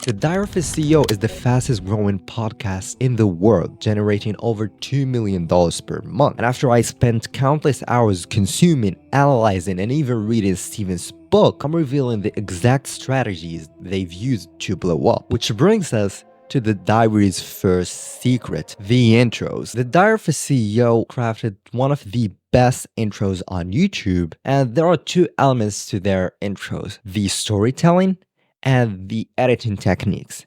The Diary of a CEO is the fastest growing podcast in the world, generating over $2 million per month. And after I spent countless hours consuming, analyzing, and even reading Steven's book, I'm revealing the exact strategies they've used to blow up. Which brings us to the diary's first secret, the intros. The Diary of a CEO crafted one of the best intros on YouTube, and there are two elements to their intros: the storytelling and the editing techniques.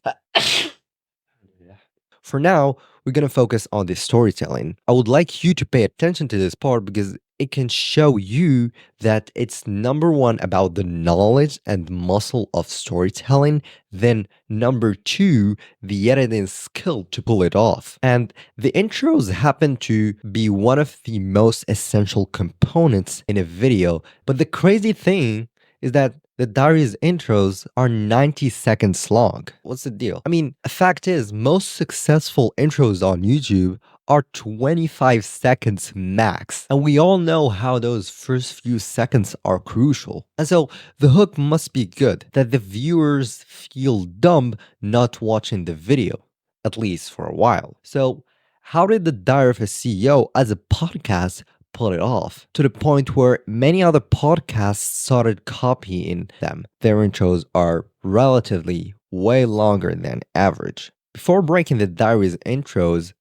For now, we're gonna focus on the storytelling. I would like you to pay attention to this part because it can show you that it's number one about the knowledge and muscle of storytelling, then number two, the editing skill to pull it off. And the intros happen to be one of the most essential components in a video, but the crazy thing is that the diary's intros are 90 seconds long. What's the deal? I mean, a fact is, most successful intros on YouTube are 25 seconds max. And we all know how those first few seconds are crucial. And so the hook must be good, that the viewers feel dumb not watching the video, at least for a while. So how did the Diary of a CEO as a podcast pull it off to the point where many other podcasts started copying them? Their intros are relatively way longer than average. Before breaking the diary's intros,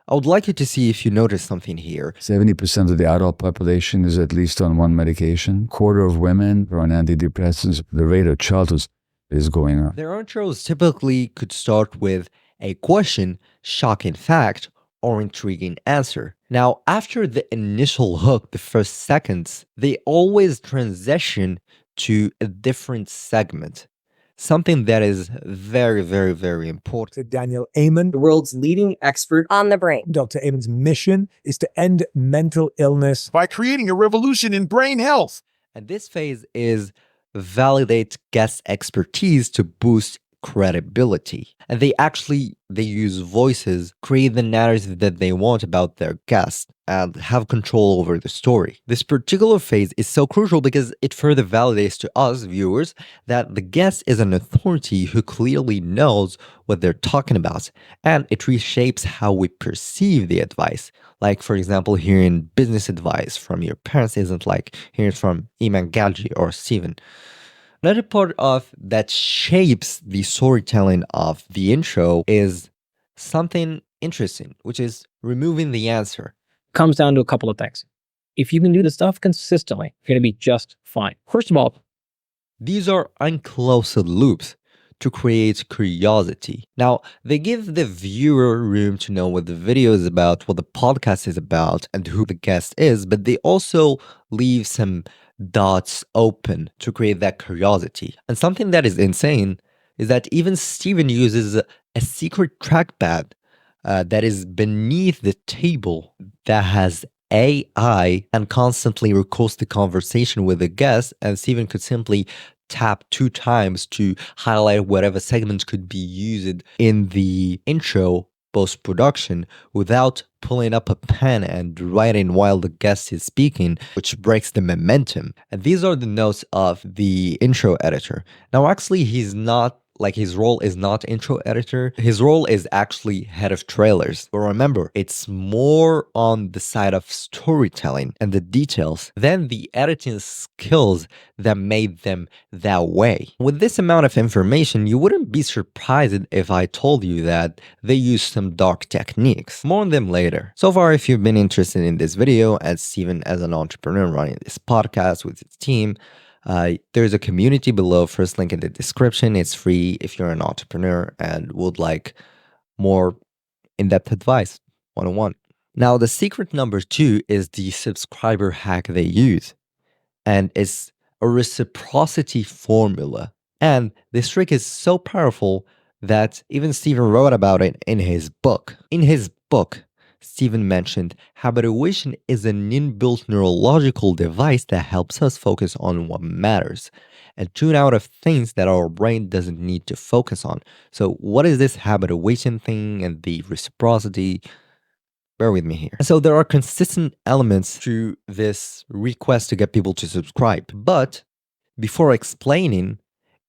I would like you to see if you notice something here. 70% of the adult population is at least on one medication. Quarter of women are on antidepressants. The rate of childhood is going up. Their intros typically could start with a question, shocking fact, or intriguing answer. Now, after the initial hook, the first seconds, they always transition to a different segment. Something that is very, very, very important. To Daniel Amen, the world's leading expert on the brain. Dr. Amen's mission is to end mental illness by creating a revolution in brain health. And this phase is validate guest expertise to boost credibility. And they use voices, create the narrative that they want about their guest, and have control over the story. This particular phase is so crucial because it further validates to us viewers that the guest is an authority who clearly knows what they're talking about, and it reshapes how we perceive the advice. Like, for example, hearing business advice from your parents isn't like hearing it from Iman Galji or Steven. Another part of that shapes the storytelling of the intro is something interesting, which is removing the answer. Comes down to a couple of things. If you can do the stuff consistently, you're going to be just fine. First of all, these are unclosed loops to create curiosity. Now, they give the viewer room to know what the video is about, what the podcast is about, and who the guest is, but they also leave some dots open to create that curiosity. And something that is insane is that even Steven uses a secret trackpad that is beneath the table that has AI and constantly records the conversation with the guest, and Steven could simply tap 2 times to highlight whatever segments could be used in the intro post-production without pulling up a pen and writing while the guest is speaking, which breaks the momentum. And these are the notes of the intro editor. Now, actually, his role is not intro editor. His role is actually head of trailers. But remember, it's more on the side of storytelling and the details than the editing skills that made them that way. With this amount of information, you wouldn't be surprised if I told you that they use some dark techniques. More on them later. So far, if you've been interested in this video, as Steven as an entrepreneur running this podcast with his team, there's a community below, first link in the description. It's free if you're an entrepreneur and would like more in-depth advice, one-on-one. Now, the secret number 2 is the subscriber hack they use. And it's a reciprocity formula. And this trick is so powerful that even Steven wrote about it in his book. In his book, Steven mentioned habituation is an inbuilt neurological device that helps us focus on what matters and tune out of things that our brain doesn't need to focus on. So what is this habituation thing and the reciprocity? Bear with me here. So there are consistent elements to this request to get people to subscribe. But before explaining,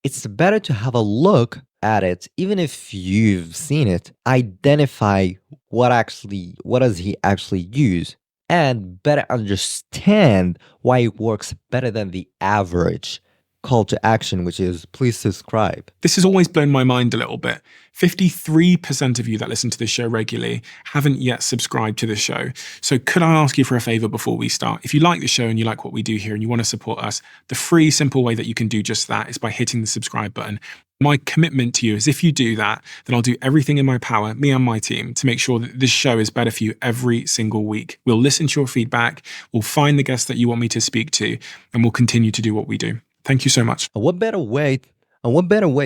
it's better to have a look at it, even if you've seen it, identify what does he actually use, and better understand why it works better than the average call to action, which is please subscribe. This has always blown my mind a little bit. 53% of you that listen to this show regularly haven't yet subscribed to the show. So could I ask you for a favor before we start? If you like the show and you like what we do here and you want to support us, the free, simple way that you can do just that is by hitting the subscribe button. My commitment to you is if you do that, then I'll do everything in my power, me and my team, to make sure that this show is better for you every single week. We'll listen to your feedback, we'll find the guests that you want me to speak to, and we'll continue to do what we do. Thank you so much. And what better way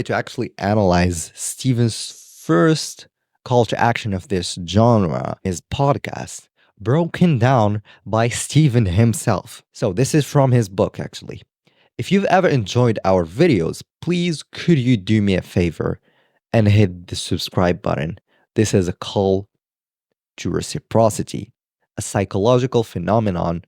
to actually analyze Steven's first call to action of this genre, his podcast, broken down by Steven himself. So this is from his book, actually. If you've ever enjoyed our videos, please could you do me a favor and hit the subscribe button. This is a call to reciprocity, a psychological phenomenon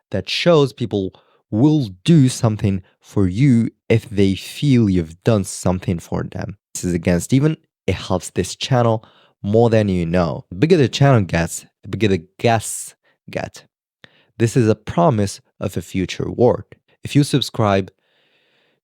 that shows people will do something for you if they feel you've done something for them. This is again Steven. It helps this channel more than you know. The bigger the channel gets, the bigger the guests get. This is a promise of a future reward. If you subscribe,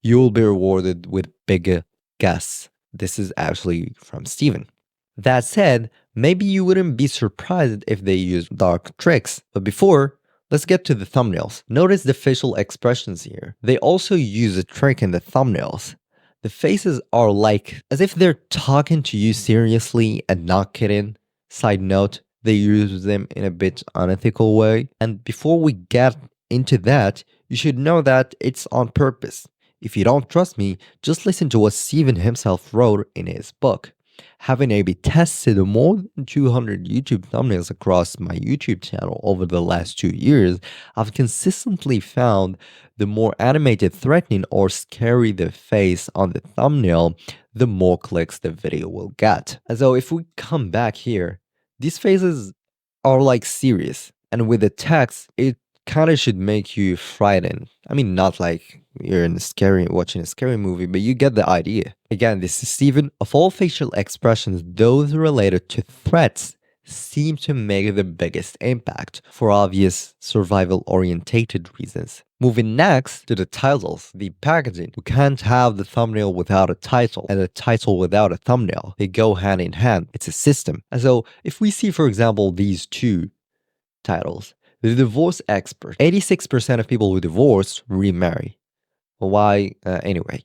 you will be rewarded with bigger guests. This is actually from Steven. That said, maybe you wouldn't be surprised if they use dark tricks. But before, let's get to the thumbnails. Notice the facial expressions here. They also use a trick in the thumbnails. The faces are like as if they're talking to you seriously and not kidding. Side note, they use them in a bit unethical way. And before we get into that, you should know that it's on purpose. If you don't trust me, just listen to what Steven himself wrote in his book. Having A/B tested more than 200 YouTube thumbnails across my YouTube channel over the last 2 years, I've consistently found the more animated, threatening, or scary the face on the thumbnail, the more clicks the video will get. And so if we come back here, these faces are like serious, and with the text, it kind of should make you frightened. I mean, not like you're watching a scary movie, but you get the idea. Again, this is Steven. Of all facial expressions, those related to threats seem to make the biggest impact for obvious survival-orientated reasons. Moving next to the titles, the packaging. We can't have the thumbnail without a title and a title without a thumbnail. They go hand in hand. It's a system. And so if we see, for example, these two titles, the divorce expert. 86% of people who divorce remarry. Why? Anyway.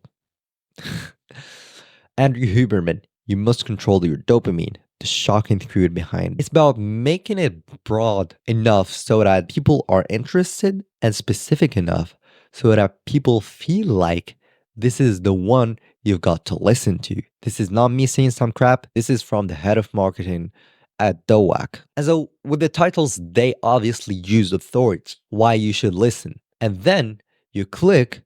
Andrew Huberman, you must control your dopamine. The shocking theory behind it. It's about making it broad enough so that people are interested and specific enough so that people feel like this is the one you've got to listen to. This is not me saying some crap. This is from the head of marketing at DOAC. And so with the titles, they obviously use authority, why you should listen. And then you click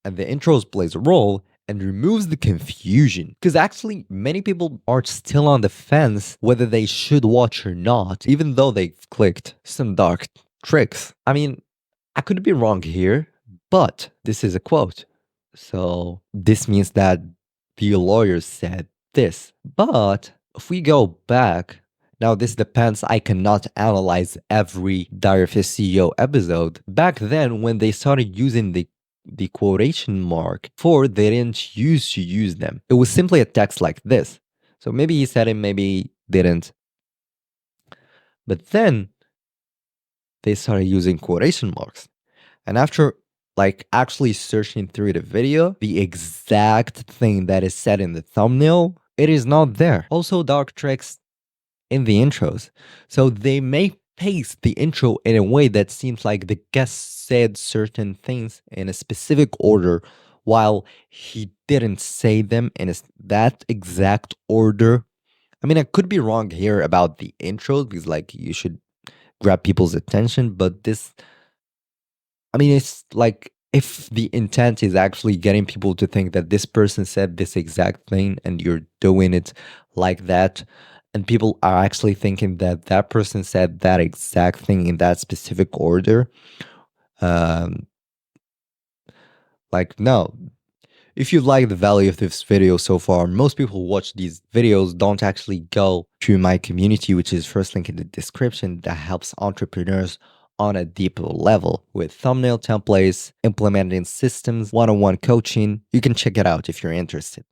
and the intros plays a role and removes the confusion. Because actually, many people are still on the fence whether they should watch or not, even though they've clicked some dark tricks. I mean, I could be wrong here, but this is a quote. So this means that the lawyer said this. But if we go back, now this depends, I cannot analyze every Diary of a CEO episode. Back then, when they started using the quotation mark, they didn't used to use them. It was simply a text like this. So maybe he said it, maybe didn't. But then they started using quotation marks. And after actually searching through the video, the exact thing that is said in the thumbnail, it is not there. Also, dark tricks in the intros. So they may paste the intro in a way that seems like the guest said certain things in a specific order while he didn't say them in that exact order. I mean, I could be wrong here about the intros because you should grab people's attention, but it's like if the intent is actually getting people to think that this person said this exact thing and you're doing it like that, and people are actually thinking that that person said that exact thing in that specific order, no, If you like the value of this video so far, most people who watch these videos don't actually go to my community, which is first link in the description, that helps entrepreneurs on a deeper level with thumbnail templates, implementing systems, one-on-one coaching. You can check it out if you're interested.